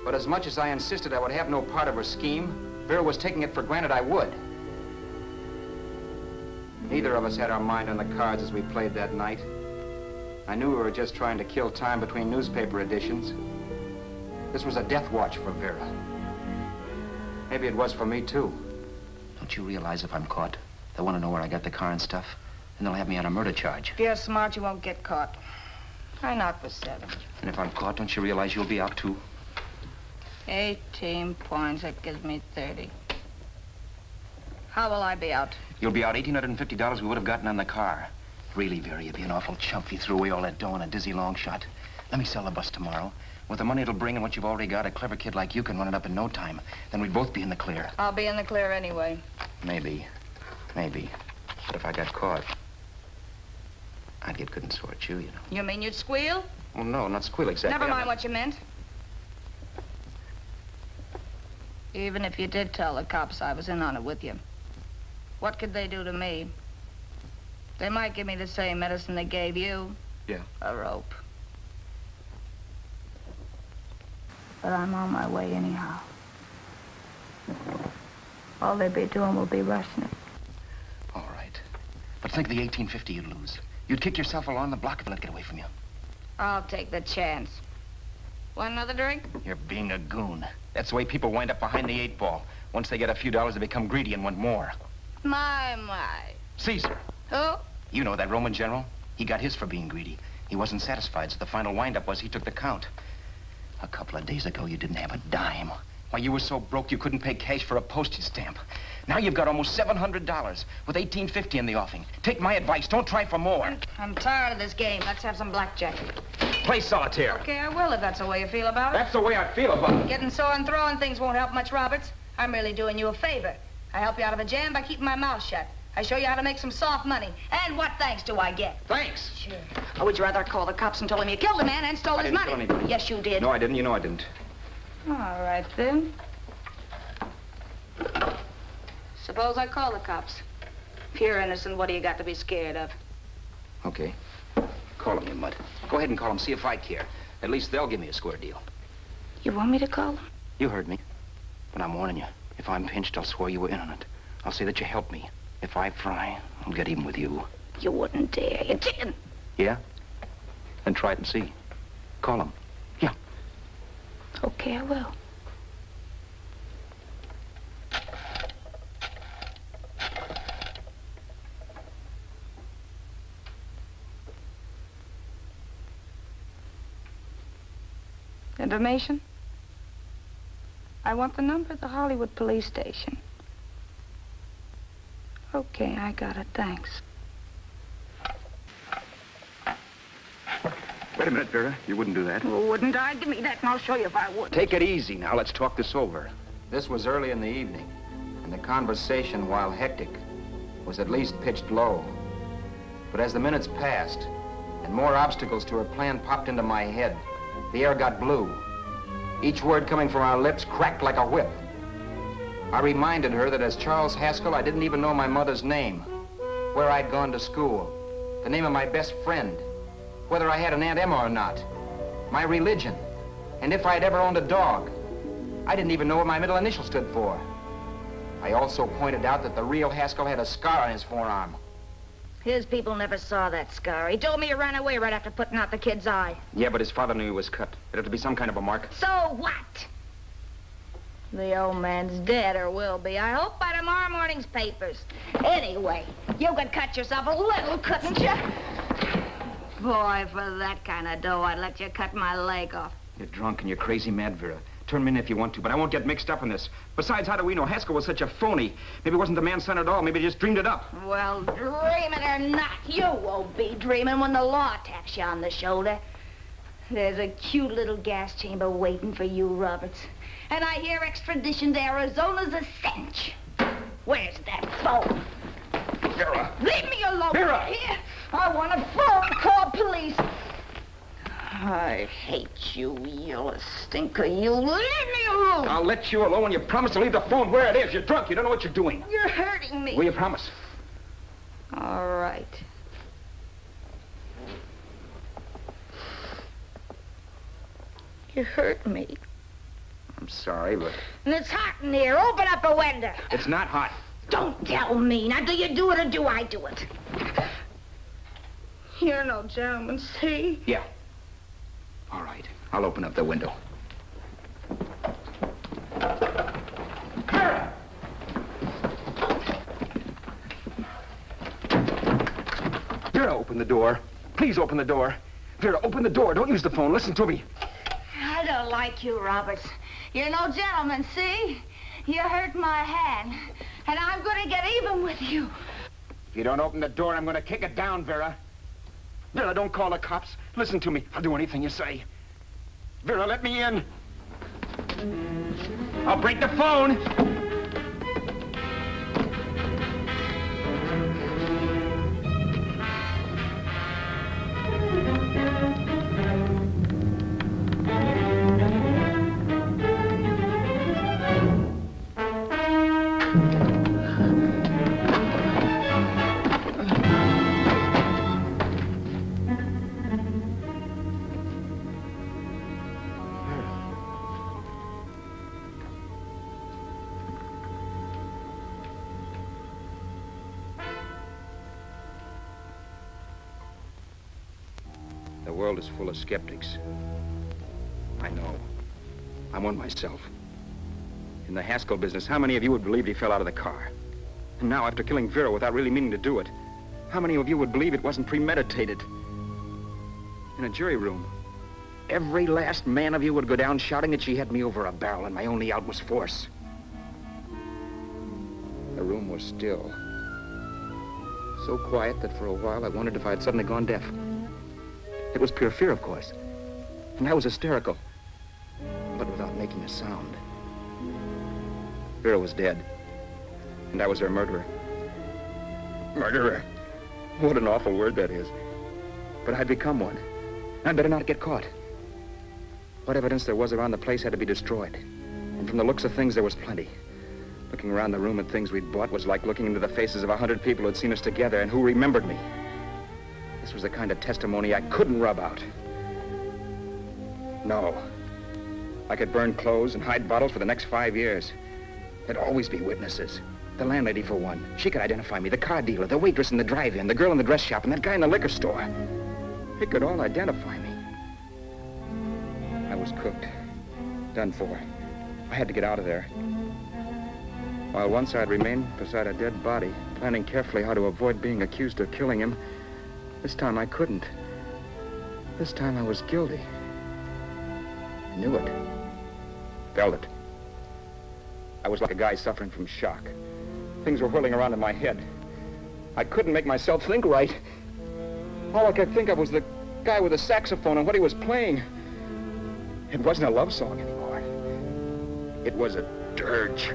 But as much as I insisted I would have no part of her scheme, Vera was taking it for granted I would. Neither of us had our mind on the cards as we played that night. I knew we were just trying to kill time between newspaper editions. This was a death watch for Vera. Maybe it was for me, too. Don't you realize if I'm caught, they'll want to know where I got the car and stuff, and they'll have me on a murder charge. If you're smart, you won't get caught. I knock for 7. And if I'm caught, don't you realize you'll be out, too? 18 points, that gives me 30. How will I be out? You'll be out $1,850 we would have gotten on the car. Really, Vera, you'd be an awful chump if you threw away all that dough on a dizzy long shot. Let me sell the bus tomorrow. With the money it'll bring and what you've already got, a clever kid like you can run it up in no time. Then we'd both be in the clear. I'll be in the clear anyway. Maybe. Maybe. But if I got caught, I'd get good and sore at you, you know. You mean you'd squeal? Oh, no, not squeal exactly. Never mind what you meant. Even if you did tell the cops I was in on it with you, what could they do to me? They might give me the same medicine they gave you. Yeah. A rope. But I'm on my way anyhow. All they'd be doing will be rushing it. All right. But think of the $1,850 you'd lose. You'd kick yourself along the block if they let it get away from you. I'll take the chance. Want another drink? You're being a goon. That's the way people wind up behind the 8 ball. Once they get a few dollars, they become greedy and want more. My. Caesar. Who? You know that Roman general? He got his for being greedy. He wasn't satisfied, so the final wind-up was he took the count. A couple of days ago, you didn't have a dime. Why, you were so broke you couldn't pay cash for a postage stamp. Now you've got almost $700 with $1,850 in the offing. Take my advice. Don't try for more. I'm tired of this game. Let's have some blackjack. Play solitaire. Okay, I will if that's the way you feel about it. That's the way I feel about it. Getting sore and throwing things won't help much, Roberts. I'm really doing you a favor. I help you out of a jam by keeping my mouth shut. I show you how to make some soft money. And what thanks do I get? Thanks. Sure. Or would you rather call the cops and told him you killed a man and stole his money? I didn't kill anybody. Yes, you did. No, I didn't. You know I didn't. All right, then. Suppose I call the cops. If you're innocent, what do you got to be scared of? Okay. Call him, you mutt. Go ahead and call him, see if I care. At least they'll give me a square deal. You want me to call them? You heard me. But I'm warning you. If I'm pinched, I'll swear you were in on it. I'll say that you helped me. If I fry, I'll get even with you. You wouldn't dare. You didn't. Yeah? Then try it and see. Call him. Yeah. Okay, I will. Information? I want the number of the Hollywood police station. Okay, I got it. Thanks. Wait a minute, Vera. You wouldn't do that. Well, wouldn't I? Give me that and I'll show you if I would. Take it easy now. Let's talk this over. This was early in the evening, and the conversation, while hectic, was at least pitched low. But as the minutes passed, and more obstacles to her plan popped into my head, the air got blue. Each word coming from our lips cracked like a whip. I reminded her that as Charles Haskell, I didn't even know my mother's name, where I'd gone to school, the name of my best friend, whether I had an Aunt Emma or not, my religion, and if I'd ever owned a dog. I didn't even know what my middle initial stood for. I also pointed out that the real Haskell had a scar on his forearm. His people never saw that scar. He told me he ran away right after putting out the kid's eye. Yeah, but his father knew he was cut. It'd have to be some kind of a mark. So what? The old man's dead, or will be. I hope by tomorrow morning's papers. Anyway, you could cut yourself a little, couldn't you? Boy, for that kind of dough, I'd let you cut my leg off. You're drunk and you're crazy mad, Vera. Turn me in if you want to, but I won't get mixed up in this. Besides, how do we know? Haskell was such a phony. Maybe he wasn't the man's son at all. Maybe he just dreamed it up. Well, dreaming or not, you won't be dreaming when the law taps you on the shoulder. There's a cute little gas chamber waiting for you, Roberts. And I hear extradition to Arizona's a cinch. Where's that phone? Vera! Leave me alone. Vera! Here. I want a phone. Call police. I hate you, yellow stinker. You leave me alone. I'll let you alone when you promise to leave the phone where it is. You're drunk. You don't know what you're doing. You're hurting me. Will you promise? All right. You hurt me. I'm sorry, but... And it's hot in here. Open up a window. It's not hot. Don't tell me. Now, do you do it or do I do it? You're no gentleman, see? Yeah. All right. I'll open up the window. Vera! Vera, open the door. Please open the door. Vera, open the door. Don't use the phone. Listen to me. I don't like you, Roberts. You're no gentleman, see? You hurt my hand, and I'm going to get even with you. If you don't open the door, I'm going to kick it down, Vera. Vera, don't call the cops. Listen to me. I'll do anything you say. Vera, let me in. I'll break the phone. The world is full of skeptics. I know. I'm one myself. In the Haskell business, how many of you would believe he fell out of the car? And now, after killing Vera without really meaning to do it, how many of you would believe it wasn't premeditated? In a jury room, every last man of you would go down shouting that she had me over a barrel and my only out was force. The room was still. So quiet that for a while I wondered if I had suddenly gone deaf. It was pure fear, of course. And I was hysterical, but without making a sound. Vera was dead, and I was her murderer. Murderer? What an awful word that is. But I'd become one. I'd better not get caught. What evidence there was around the place had to be destroyed. And from the looks of things, there was plenty. Looking around the room at things we'd bought was like looking into the faces of 100 people who'd seen us together and who remembered me. This was the kind of testimony I couldn't rub out. No. I could burn clothes and hide bottles for the next 5 years. There'd always be witnesses. The landlady, for one. She could identify me. The car dealer, the waitress in the drive-in, the girl in the dress shop, and that guy in the liquor store. They could all identify me. I was cooked. Done for. I had to get out of there. While once I'd remained beside a dead body, planning carefully how to avoid being accused of killing him, this time I couldn't. This time I was guilty. I knew it. Felt it. I was like a guy suffering from shock. Things were whirling around in my head. I couldn't make myself think right. All I could think of was the guy with the saxophone and what he was playing. It wasn't a love song anymore. It was a dirge.